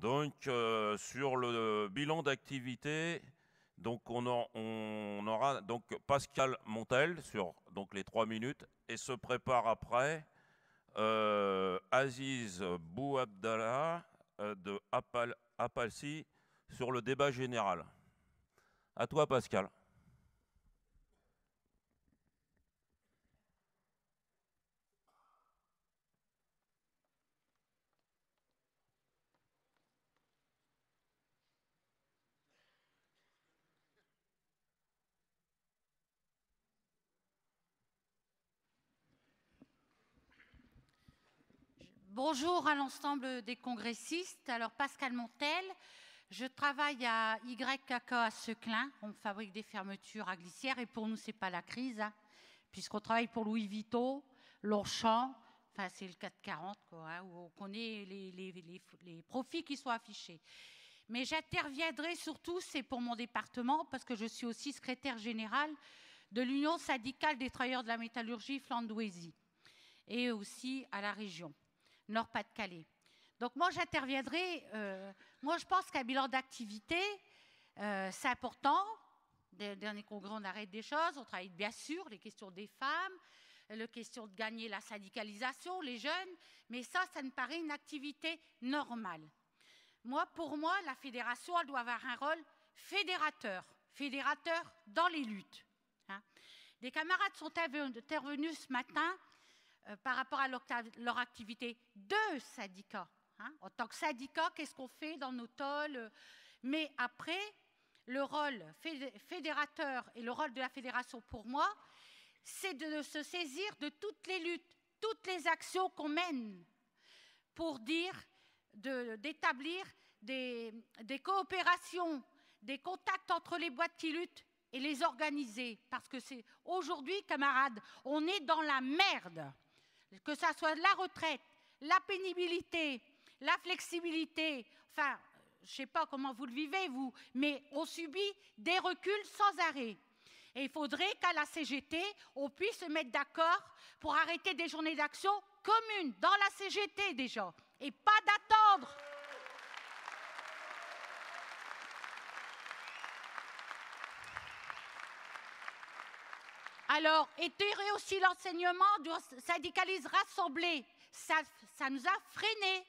Donc, sur le bilan d'activité, donc on aura donc Pascal Montel sur donc les 3 minutes et se prépare après Aziz Bouabdallah de Apalsi sur le débat général. À toi, Pascal. Bonjour à l'ensemble des congressistes. Alors, Pascal Montel, je travaille à YKK à Seclin. On fabrique des fermetures à glissière et pour nous, ce n'est pas la crise, hein, puisqu'on travaille pour Louis Vuitton, Longchamp, enfin, c'est le 440, quoi, hein, où on connaît les profits qui sont affichés. Mais j'interviendrai surtout, c'est pour mon département, parce que je suis aussi secrétaire générale de l'Union syndicale des travailleurs de la métallurgie Flandouésie et aussi à la région Nord-Pas-de-Calais. Donc moi, j'interviendrai. Moi, je pense qu'un bilan d'activité, c'est important. Dernier congrès, on arrête des choses. On travaille bien sûr les questions des femmes, la question de gagner la syndicalisation, les jeunes. Mais ça me paraît une activité normale. Pour moi, la fédération, elle doit avoir un rôle fédérateur dans les luttes. Hein. Des camarades sont intervenus ce matin par rapport à leur activité de syndicat. Hein. En tant que syndicat, qu'est-ce qu'on fait dans nos tôles? Mais après, le rôle fédérateur et le rôle de la fédération, pour moi, c'est de se saisir de toutes les luttes, toutes les actions qu'on mène pour d'établir des coopérations, des contacts entre les boîtes qui luttent et les organiser. Parce que c'est aujourd'hui, camarades, on est dans la merde. Que ça soit la retraite, la pénibilité, la flexibilité, enfin, je ne sais pas comment vous le vivez, vous, mais on subit des reculs sans arrêt. Et il faudrait qu'à la CGT, on puisse se mettre d'accord pour arrêter des journées d'action communes, dans la CGT déjà, et pas d'attendre. Alors, étirer aussi l'enseignement du syndicalisme rassemblé, ça nous a freinés.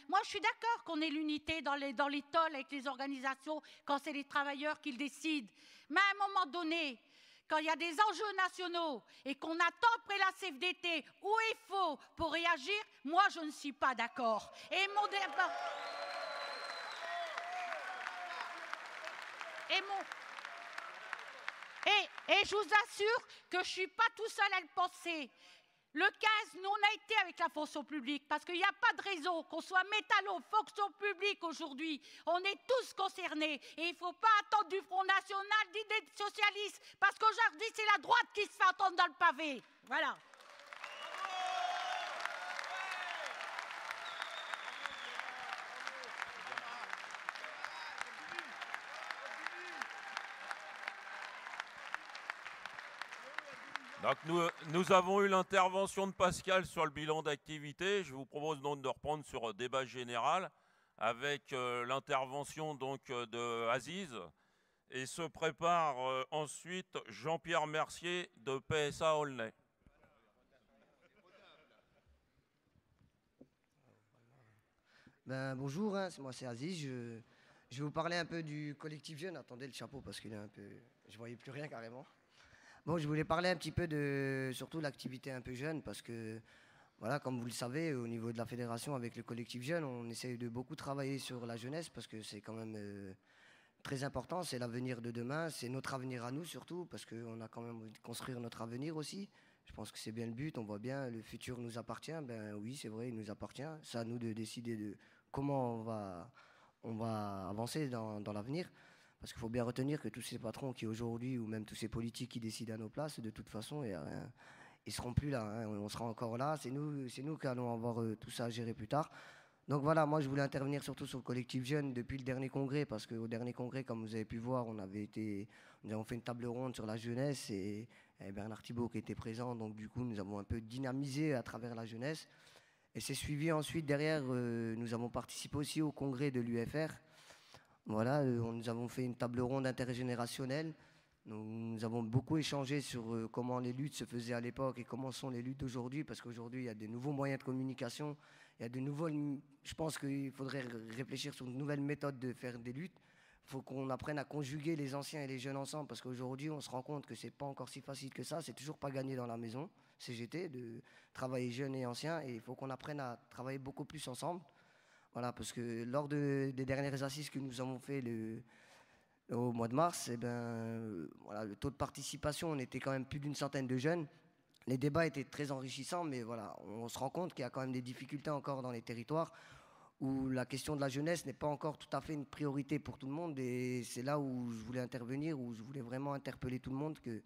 Moi, je suis d'accord qu'on ait l'unité dans les tôles avec les organisations quand c'est les travailleurs qui le décident. Mais à un moment donné, quand il y a des enjeux nationaux et qu'on attend après la CFDT où il faut pour réagir, moi, je ne suis pas d'accord. Et mon débat... Et je vous assure que je ne suis pas tout seul à le penser. Le 15, nous, on a été avec la fonction publique parce qu'il n'y a pas de raison qu'on soit métallo, fonction publique aujourd'hui. On est tous concernés et il ne faut pas attendre du Front National d'idées socialistes parce qu'aujourd'hui, c'est la droite qui se fait entendre dans le pavé. Voilà. Donc nous avons eu l'intervention de Pascal sur le bilan d'activité. Je vous propose donc de reprendre sur débat général avec l'intervention donc de Aziz et se prépare ensuite Jean-Pierre Mercier de PSA Aulnay. Bonjour, hein, moi c'est Aziz. Je vais vous parler un peu du collectif jeune. Attendez le chapeau parce qu'il est un peu... Je voyais plus rien carrément. Bon, je voulais parler un petit peu de surtout l'activité un peu jeune parce que, voilà, comme vous le savez, au niveau de la fédération avec le collectif jeune, on essaye de beaucoup travailler sur la jeunesse parce que c'est quand même très important. C'est l'avenir de demain, c'est notre avenir à nous surtout parce qu'on a quand même envie de construire notre avenir aussi. Je pense que c'est bien le but. On voit bien, le futur nous appartient. Ben oui, c'est vrai, il nous appartient. C'est à nous de décider de comment on va avancer dans l'avenir. Parce qu'il faut bien retenir que tous ces patrons qui aujourd'hui, ou même tous ces politiques qui décident à nos places, de toute façon, ils ne seront plus là. Hein, on sera encore là. C'est nous qui allons avoir tout ça à gérer plus tard. Donc voilà, moi je voulais intervenir surtout sur le collectif jeune depuis le dernier congrès, parce qu'au dernier congrès, comme vous avez pu voir, nous avons fait une table ronde sur la jeunesse et Bernard Thibault qui était présent. Donc du coup, nous avons un peu dynamisé à travers la jeunesse. Et c'est suivi ensuite derrière, nous avons participé aussi au congrès de l'UFR. Voilà, nous avons fait une table ronde intergénérationnelle. Nous avons beaucoup échangé sur comment les luttes se faisaient à l'époque et comment sont les luttes d'aujourd'hui, parce qu'aujourd'hui, il y a de nouveaux moyens de communication, il y a de nouveaux... Je pense qu'il faudrait réfléchir sur de nouvelles méthodes de faire des luttes. Il faut qu'on apprenne à conjuguer les anciens et les jeunes ensemble, parce qu'aujourd'hui, on se rend compte que c'est pas encore si facile que ça, c'est toujours pas gagné dans la maison, CGT, de travailler jeunes et anciens, et il faut qu'on apprenne à travailler beaucoup plus ensemble. Voilà, parce que lors des dernières assises que nous avons fait au mois de mars, eh ben, voilà, le taux de participation, on était quand même plus d'une centaine de jeunes. Les débats étaient très enrichissants, mais voilà, on se rend compte qu'il y a quand même des difficultés encore dans les territoires où la question de la jeunesse n'est pas encore tout à fait une priorité pour tout le monde. Et c'est là où je voulais intervenir, où je voulais vraiment interpeller tout le monde, que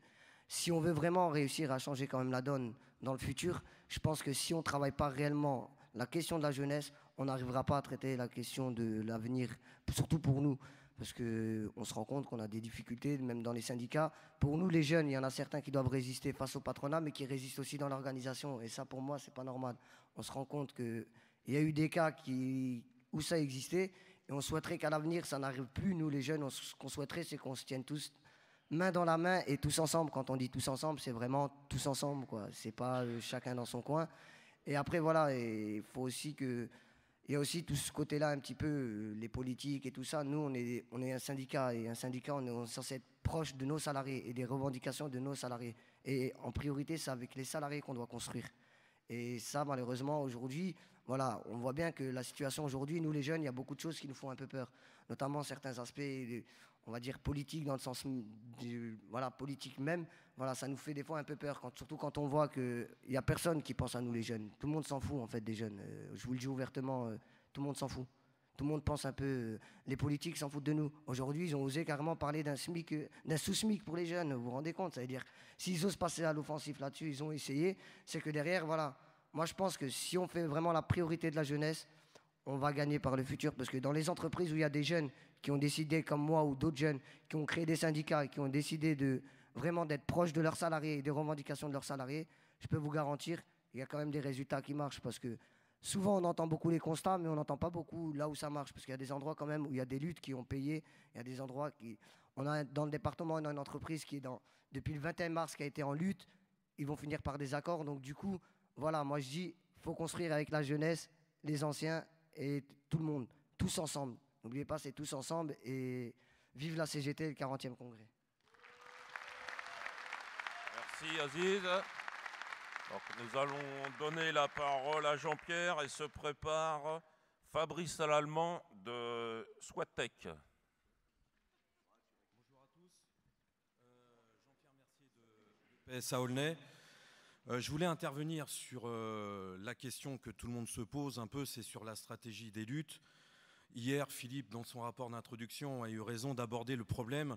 si on veut vraiment réussir à changer quand même la donne dans le futur, je pense que si on ne travaille pas réellement la question de la jeunesse, on n'arrivera pas à traiter la question de l'avenir, surtout pour nous. Parce qu'on se rend compte qu'on a des difficultés, même dans les syndicats. Pour nous, les jeunes, il y en a certains qui doivent résister face au patronat, mais qui résistent aussi dans l'organisation. Et ça, pour moi, c'est pas normal. On se rend compte qu'il y a eu des cas où ça existait, et on souhaiterait qu'à l'avenir, ça n'arrive plus. Nous, les jeunes, ce qu'on souhaiterait, c'est qu'on se tienne tous main dans la main et tous ensemble. Quand on dit tous ensemble, c'est vraiment tous ensemble, quoi. C'est pas chacun dans son coin. Et après, voilà, il faut aussi que... Il y a aussi tout ce côté-là, un petit peu, les politiques et tout ça. Nous, on est un syndicat, et un syndicat, on est censé être proche de nos salariés et des revendications de nos salariés. Et en priorité, c'est avec les salariés qu'on doit construire. Et ça, malheureusement, aujourd'hui, voilà, on voit bien que la situation aujourd'hui, nous les jeunes, il y a beaucoup de choses qui nous font un peu peur, notamment certains aspects, on va dire, politiques, dans le sens voilà, politique même. Voilà, ça nous fait des fois un peu peur, surtout quand on voit qu'il n'y a personne qui pense à nous les jeunes. Tout le monde s'en fout en fait des jeunes. Je vous le dis ouvertement, tout le monde s'en fout. Tout le monde pense un peu, les politiques s'en foutent de nous. Aujourd'hui, ils ont osé carrément parler d'un sous-SMIC pour les jeunes, vous vous rendez compte? Ça veut dire, s'ils osent passer à l'offensif là-dessus, ils ont essayé, c'est que derrière, voilà, moi je pense que si on fait vraiment la priorité de la jeunesse, on va gagner par le futur, parce que dans les entreprises où il y a des jeunes qui ont décidé, comme moi ou d'autres jeunes, qui ont créé des syndicats et qui ont décidé de vraiment d'être proches de leurs salariés et des revendications de leurs salariés, je peux vous garantir, il y a quand même des résultats qui marchent, parce que souvent on entend beaucoup les constats, mais on n'entend pas beaucoup là où ça marche, parce qu'il y a des endroits quand même où il y a des luttes qui ont payé, il y a des endroits qui... dans le département, on a une entreprise qui est depuis le 21 mars qui a été en lutte, ils vont finir par des accords, donc du coup, voilà, moi je dis, il faut construire avec la jeunesse, les anciens et tout le monde, tous ensemble. N'oubliez pas, c'est tous ensemble, et vive la CGT et le 40e congrès. Merci Aziz. Donc, nous allons donner la parole à Jean-Pierre et se prépare Fabrice Lallemand de Squattech. Bonjour à tous. Jean-Pierre Mercier de PSA Aulnay. Je voulais intervenir sur la question que tout le monde se pose un peu, c'est sur la stratégie des luttes. Hier, Philippe, dans son rapport d'introduction, a eu raison d'aborder le problème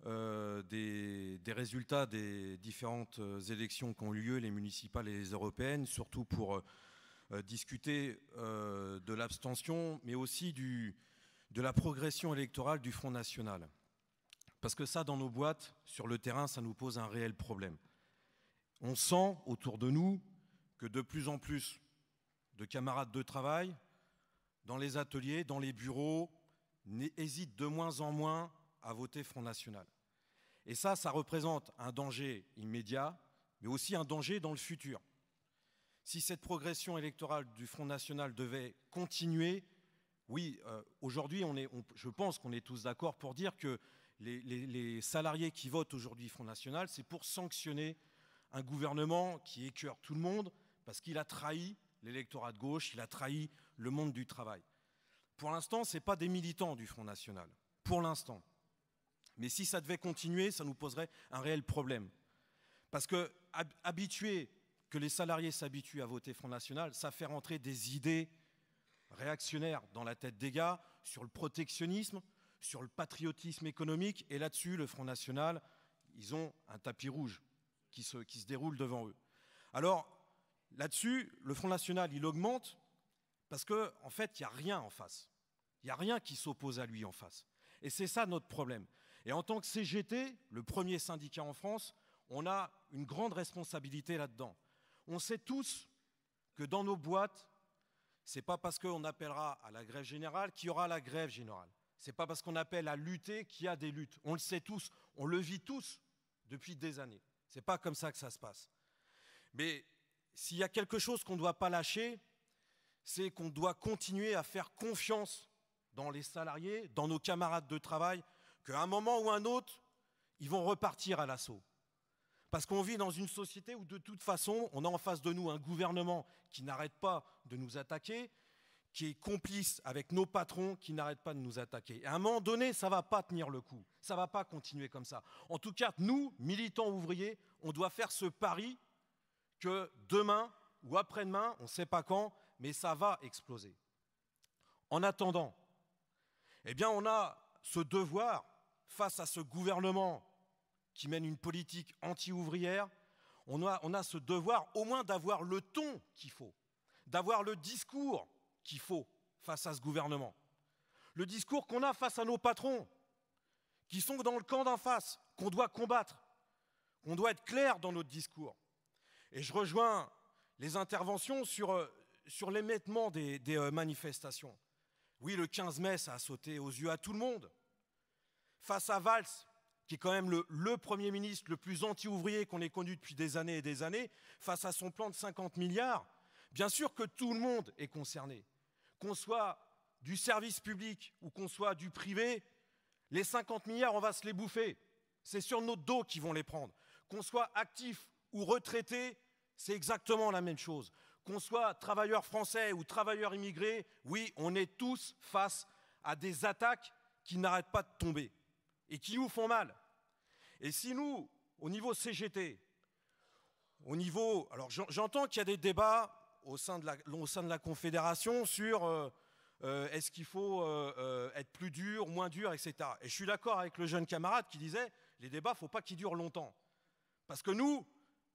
des résultats des différentes élections qui ont eu lieu, les municipales et les européennes, surtout pour discuter de l'abstention, mais aussi de la progression électorale du Front National. Parce que ça, dans nos boîtes, sur le terrain, ça nous pose un réel problème. On sent autour de nous que de plus en plus de camarades de travail, dans les ateliers, dans les bureaux, hésitent de moins en moins à voter Front National. Et ça représente un danger immédiat, mais aussi un danger dans le futur. Si cette progression électorale du Front National devait continuer, oui, aujourd'hui, je pense qu'on est tous d'accord pour dire que les salariés qui votent aujourd'hui Front National, c'est pour sanctionner un gouvernement qui écœure tout le monde parce qu'il a trahi l'électorat de gauche, il a trahi le monde du travail. Pour l'instant, ce n'est pas des militants du Front National, pour l'instant. Mais si ça devait continuer, ça nous poserait un réel problème. Parce que que les salariés s'habituent à voter Front National, ça fait rentrer des idées réactionnaires dans la tête des gars sur le protectionnisme, sur le patriotisme économique. Et là-dessus, le Front National, ils ont un tapis rouge qui se déroule devant eux. Alors, là-dessus, le Front National, il augmente parce qu'en fait, il n'y a rien en face. Il n'y a rien qui s'oppose à lui en face. Et c'est ça notre problème. Et en tant que CGT, le premier syndicat en France, on a une grande responsabilité là-dedans. On sait tous que dans nos boîtes, Ce n'est pas parce qu'on appellera à la grève générale qu'il y aura la grève générale. Ce n'est pas parce qu'on appelle à lutter qu'il y a des luttes. On le sait tous, on le vit tous depuis des années. Ce n'est pas comme ça que ça se passe. Mais s'il y a quelque chose qu'on ne doit pas lâcher, c'est qu'on doit continuer à faire confiance dans les salariés, dans nos camarades de travail, qu'à un moment ou un autre, ils vont repartir à l'assaut. Parce qu'on vit dans une société où de toute façon, on a en face de nous un gouvernement qui n'arrête pas de nous attaquer, qui est complice avec nos patrons qui n'arrêtent pas de nous attaquer. Et à un moment donné, ça ne va pas tenir le coup. Ça ne va pas continuer comme ça. En tout cas, nous, militants ouvriers, on doit faire ce pari que demain ou après-demain, on ne sait pas quand, mais ça va exploser. En attendant, eh bien, on a ce devoir face à ce gouvernement qui mène une politique anti-ouvrière, on a ce devoir au moins d'avoir le ton qu'il faut, d'avoir le discours qu'il faut face à ce gouvernement. Le discours qu'on a face à nos patrons, qui sont dans le camp d'en face, qu'on doit combattre, qu'on doit être clair dans notre discours. Et je rejoins les interventions sur l'émiettement des manifestations. Oui, le 15 mai, ça a sauté aux yeux à tout le monde. Face à Valls, qui est quand même le Premier ministre le plus anti-ouvrier qu'on ait connu depuis des années et des années, face à son plan de 50 milliards, bien sûr que tout le monde est concerné. Qu'on soit du service public ou qu'on soit du privé, les 50 milliards, on va se les bouffer. C'est sur notre dos qu'ils vont les prendre. Qu'on soit actif ou retraité, c'est exactement la même chose. Qu'on soit travailleur français ou travailleur immigré, oui, on est tous face à des attaques qui n'arrêtent pas de tomber et qui nous font mal. Et si nous, au niveau CGT, alors j'entends qu'il y a des débats au sein de la Confédération sur est-ce qu'il faut être plus dur, moins dur, etc. Et je suis d'accord avec le jeune camarade qui disait les débats, il ne faut pas qu'ils durent longtemps. Parce que nous,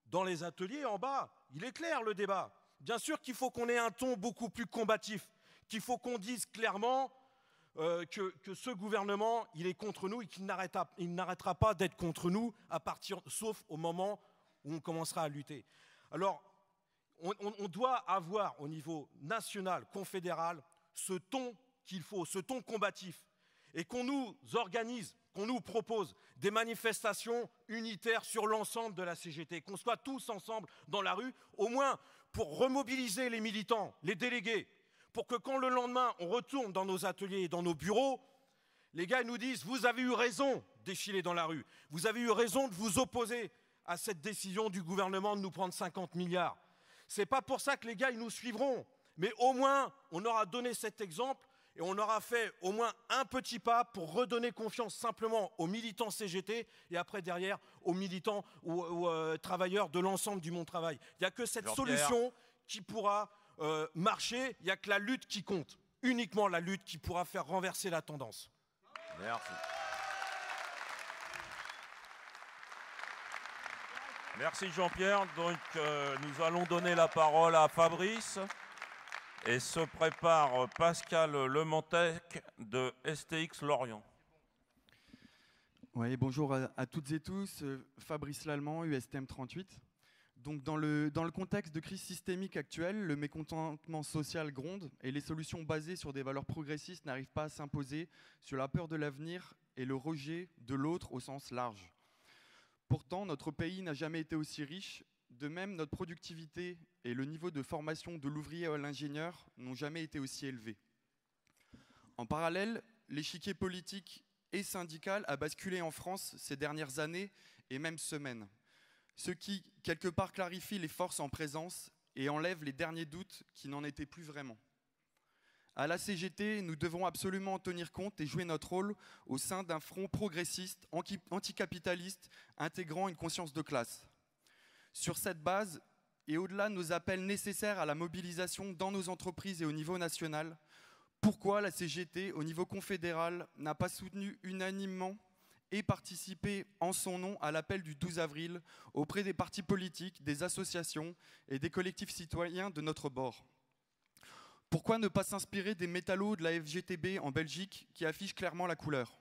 dans les ateliers en bas, il est clair le débat. Bien sûr qu'il faut qu'on ait un ton beaucoup plus combatif, qu'il faut qu'on dise clairement que ce gouvernement, il est contre nous et qu'il n'arrêtera pas d'être contre nous sauf au moment où on commencera à lutter. Alors, on doit avoir au niveau national, confédéral, ce ton qu'il faut, ce ton combatif, et qu'on nous organise, qu'on nous propose des manifestations unitaires sur l'ensemble de la CGT, qu'on soit tous ensemble dans la rue, au moins pour remobiliser les militants, les délégués, pour que quand le lendemain on retourne dans nos ateliers et dans nos bureaux, les gars nous disent « Vous avez eu raison de défiler dans la rue, vous avez eu raison de vous opposer à cette décision du gouvernement de nous prendre 50 milliards. » Ce n'est pas pour ça que les gars ils nous suivront, mais au moins on aura donné cet exemple et on aura fait au moins un petit pas pour redonner confiance simplement aux militants CGT et après derrière aux militants ou aux travailleurs de l'ensemble du monde travail. Il n'y a que cette solution qui pourra marcher, il n'y a que la lutte qui compte, uniquement la lutte qui pourra faire renverser la tendance. Merci. Merci Jean-Pierre. Donc nous allons donner la parole à Fabrice et se prépare Pascal Lemontec de STX Lorient. Oui, bonjour à toutes et tous, Fabrice Lallemand, USTM 38. Donc dans le contexte de crise systémique actuelle, le mécontentement social gronde et les solutions basées sur des valeurs progressistes n'arrivent pas à s'imposer sur la peur de l'avenir et le rejet de l'autre au sens large. Pourtant, notre pays n'a jamais été aussi riche. De même, notre productivité et le niveau de formation de l'ouvrier à l'ingénieur n'ont jamais été aussi élevés. En parallèle, l'échiquier politique et syndical a basculé en France ces dernières années et même semaines. Ce qui, quelque part, clarifie les forces en présence et enlève les derniers doutes qui n'en étaient plus vraiment. À la CGT, nous devons absolument en tenir compte et jouer notre rôle au sein d'un front progressiste, anticapitaliste, intégrant une conscience de classe. Sur cette base, et au-delà de nos appels nécessaires à la mobilisation dans nos entreprises et au niveau national, pourquoi la CGT, au niveau confédéral, n'a pas soutenu unanimement et participé en son nom à l'appel du 12 avril auprès des partis politiques, des associations et des collectifs citoyens de notre bord? Pourquoi ne pas s'inspirer des métallos de la FGTB en Belgique qui affichent clairement la couleur?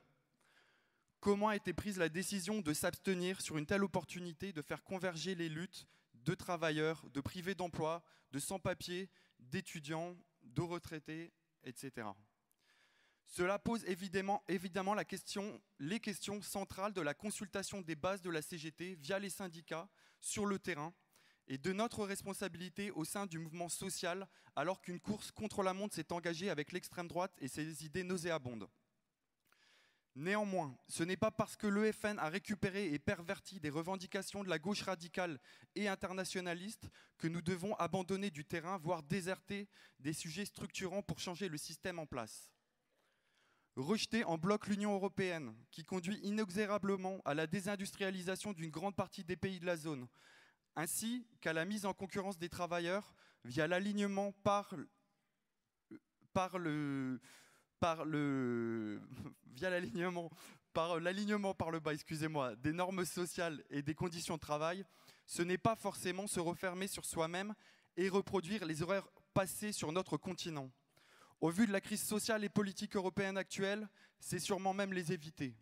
Comment a été prise la décision de s'abstenir sur une telle opportunité de faire converger les luttes de travailleurs, de privés d'emploi, de sans-papiers, d'étudiants, de retraités, etc. Cela pose évidemment les questions centrales de la consultation des bases de la CGT via les syndicats sur le terrain et de notre responsabilité au sein du mouvement social alors qu'une course contre la montre s'est engagée avec l'extrême droite et ses idées nauséabondes. Néanmoins, ce n'est pas parce que l'EFN a récupéré et perverti des revendications de la gauche radicale et internationaliste que nous devons abandonner du terrain, voire déserter des sujets structurants pour changer le système en place. Rejeter en bloc l'Union européenne, qui conduit inexorablement à la désindustrialisation d'une grande partie des pays de la zone, ainsi qu'à la mise en concurrence des travailleurs via l'alignement par le bas, des normes sociales et des conditions de travail, ce n'est pas forcément se refermer sur soi-même et reproduire les erreurs passées sur notre continent. Au vu de la crise sociale et politique européenne actuelle, c'est sûrement même les éviter.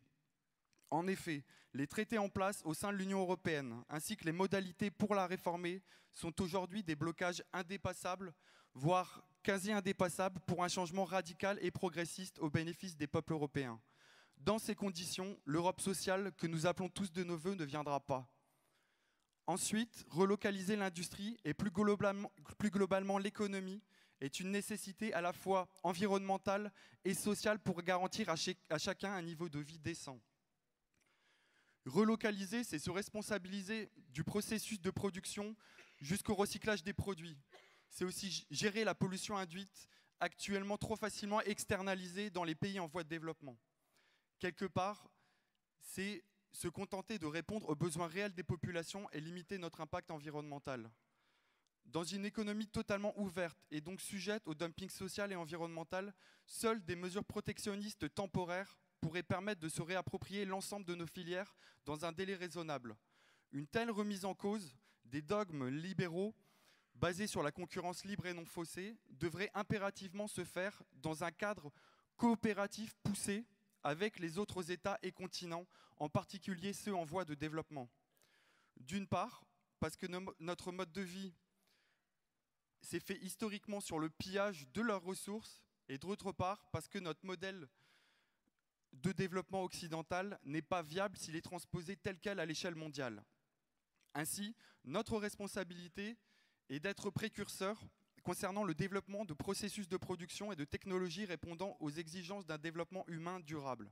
En effet, les traités en place au sein de l'Union européenne, ainsi que les modalités pour la réformer, sont aujourd'hui des blocages indépassables, voire quasi indépassables, pour un changement radical et progressiste au bénéfice des peuples européens. Dans ces conditions, l'Europe sociale que nous appelons tous de nos vœux ne viendra pas. Ensuite, relocaliser l'industrie et plus globalement l'économie est une nécessité à la fois environnementale et sociale pour garantir à chacun un niveau de vie décent. Relocaliser, c'est se responsabiliser du processus de production jusqu'au recyclage des produits. C'est aussi gérer la pollution induite, actuellement trop facilement externalisée dans les pays en voie de développement. Quelque part, c'est se contenter de répondre aux besoins réels des populations et limiter notre impact environnemental. Dans une économie totalement ouverte et donc sujette au dumping social et environnemental, seules des mesures protectionnistes temporaires pourraient permettre de se réapproprier l'ensemble de nos filières dans un délai raisonnable. Une telle remise en cause des dogmes libéraux basés sur la concurrence libre et non faussée devrait impérativement se faire dans un cadre coopératif poussé avec les autres États et continents, en particulier ceux en voie de développement. D'une part, parce que notre mode de vie s'est fait historiquement sur le pillage de leurs ressources, et d'autre part, parce que notre modèle de développement occidental n'est pas viable s'il est transposé tel quel à l'échelle mondiale. Ainsi, notre responsabilité est d'être précurseur concernant le développement de processus de production et de technologies répondant aux exigences d'un développement humain durable.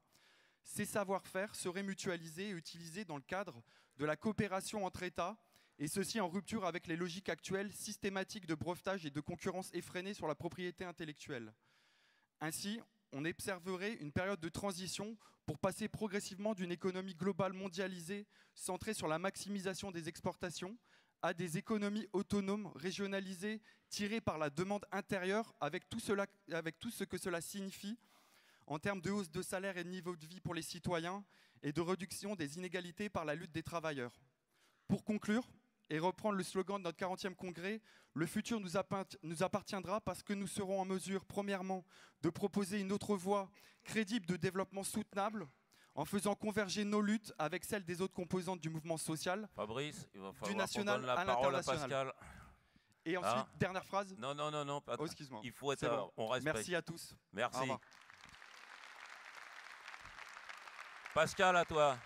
Ces savoir-faire seraient mutualisés et utilisés dans le cadre de la coopération entre États, et ceci en rupture avec les logiques actuelles systématiques de brevetage et de concurrence effrénée sur la propriété intellectuelle. Ainsi, on observerait une période de transition pour passer progressivement d'une économie globale mondialisée centrée sur la maximisation des exportations à des économies autonomes, régionalisées, tirées par la demande intérieure, avec tout ce que cela signifie en termes de hausse de salaire et de niveau de vie pour les citoyens et de réduction des inégalités par la lutte des travailleurs. Pour conclure, et reprendre le slogan de notre 40e congrès, le futur nous appartiendra parce que nous serons en mesure, premièrement, de proposer une autre voie crédible de développement soutenable, en faisant converger nos luttes avec celles des autres composantes du mouvement social, Fabrice, il va du falloir qu'on national donne la à parole à l'international. Pascal. Et ensuite, dernière phrase. Non, pas Oh, excuse-moi. il faut être, C'est bon. on respecte. Merci à tous. Au Merci. revoir. Pascal, à toi.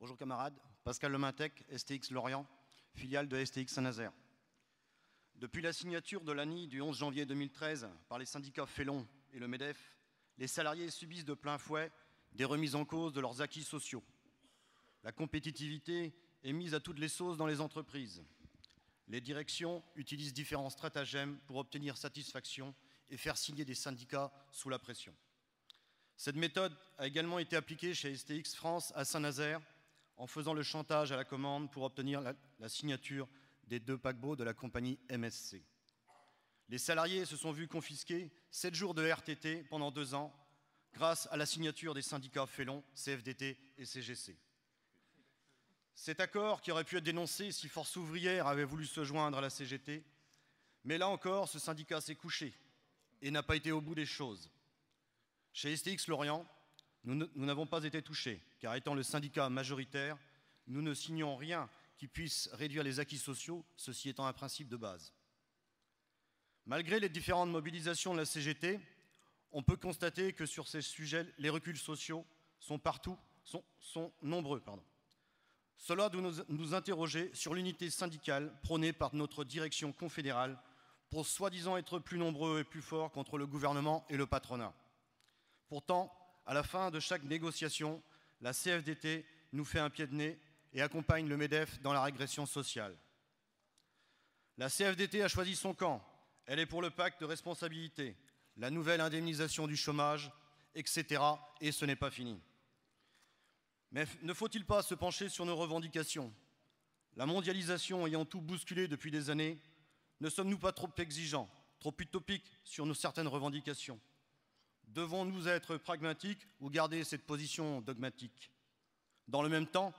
Bonjour camarades, Pascal Lemintec, STX Lorient, filiale de STX Saint-Nazaire. Depuis la signature de l'ANI du 11 janvier 2013 par les syndicats Félon et le MEDEF, les salariés subissent de plein fouet des remises en cause de leurs acquis sociaux. La compétitivité est mise à toutes les sauces dans les entreprises. Les directions utilisent différents stratagèmes pour obtenir satisfaction et faire signer des syndicats sous la pression. Cette méthode a également été appliquée chez STX France à Saint-Nazaire, en faisant le chantage à la commande pour obtenir la signature des 2 paquebots de la compagnie MSC. Les salariés se sont vus confisquer 7 jours de RTT pendant 2 ans grâce à la signature des syndicats Félon, CFDT et CGC. Cet accord qui aurait pu être dénoncé si Force ouvrière avait voulu se joindre à la CGT, mais là encore, ce syndicat s'est couché et n'a pas été au bout des choses. Chez STX Lorient, nous n'avons pas été touchés, car étant le syndicat majoritaire, nous ne signons rien qui puisse réduire les acquis sociaux, ceci étant un principe de base. Malgré les différentes mobilisations de la CGT, on peut constater que sur ces sujets, les reculs sociaux sont nombreux. Cela doit nous interroger sur l'unité syndicale prônée par notre direction confédérale pour soi-disant être plus nombreux et plus forts contre le gouvernement et le patronat. Pourtant, à la fin de chaque négociation, la CFDT nous fait un pied de nez et accompagne le MEDEF dans la régression sociale. La CFDT a choisi son camp. Elle est pour le pacte de responsabilité, la nouvelle indemnisation du chômage, etc. Et ce n'est pas fini. Mais ne faut-il pas se pencher sur nos revendications? La mondialisation ayant tout bousculé depuis des années, ne sommes-nous pas trop exigeants, trop utopiques sur nos certaines revendications? Devons-nous être pragmatiques ou garder cette position dogmatique? Dans le même temps,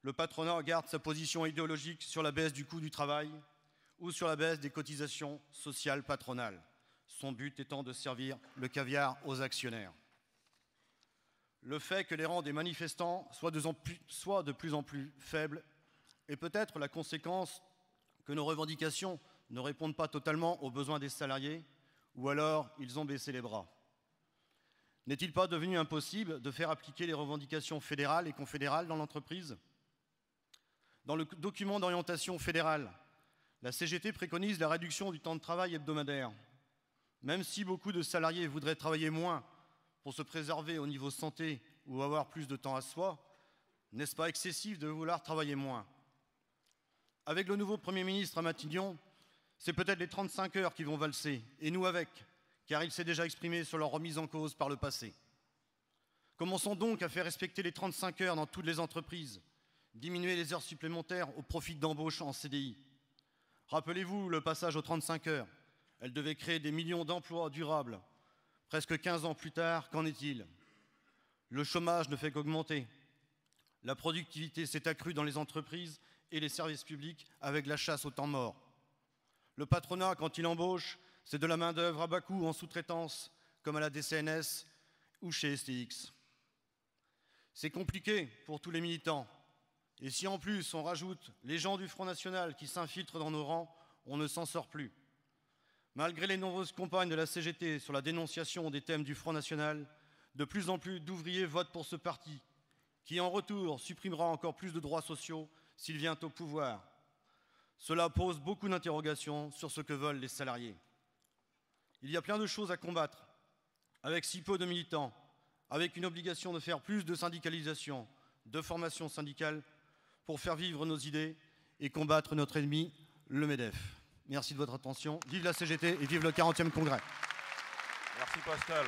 le patronat garde sa position idéologique sur la baisse du coût du travail ou sur la baisse des cotisations sociales patronales, son but étant de servir le caviar aux actionnaires. Le fait que les rangs des manifestants soient de plus en plus faibles est peut-être la conséquence que nos revendications ne répondent pas totalement aux besoins des salariés, ou alors ils ont baissé les bras. N'est-il pas devenu impossible de faire appliquer les revendications fédérales et confédérales dans l'entreprise? Dans le document d'orientation fédérale, la CGT préconise la réduction du temps de travail hebdomadaire. Même si beaucoup de salariés voudraient travailler moins pour se préserver au niveau santé ou avoir plus de temps à soi, n'est-ce pas excessif de vouloir travailler moins? Avec le nouveau Premier ministre à Matignon, c'est peut-être les 35 heures qui vont valser, et nous avec, car il s'est déjà exprimé sur leur remise en cause par le passé. Commençons donc à faire respecter les 35 heures dans toutes les entreprises, diminuer les heures supplémentaires au profit d'embauche en CDI. Rappelez-vous le passage aux 35 heures. Elle devait créer des millions d'emplois durables. Presque 15 ans plus tard, qu'en est-il? Le chômage ne fait qu'augmenter. La productivité s'est accrue dans les entreprises et les services publics avec la chasse au temps mort. Le patronat, quand il embauche, c'est de la main-d'œuvre à bas coût en sous-traitance, comme à la DCNS ou chez STX. C'est compliqué pour tous les militants. Et si en plus on rajoute les gens du Front National qui s'infiltrent dans nos rangs, on ne s'en sort plus. Malgré les nombreuses campagnes de la CGT sur la dénonciation des thèmes du Front National, de plus en plus d'ouvriers votent pour ce parti, qui en retour supprimera encore plus de droits sociaux s'il vient au pouvoir. Cela pose beaucoup d'interrogations sur ce que veulent les salariés. Il y a plein de choses à combattre, avec si peu de militants, avec une obligation de faire plus de syndicalisation, de formation syndicale, pour faire vivre nos idées et combattre notre ennemi, le MEDEF. Merci de votre attention. Vive la CGT et vive le 40e congrès. Merci Pascal.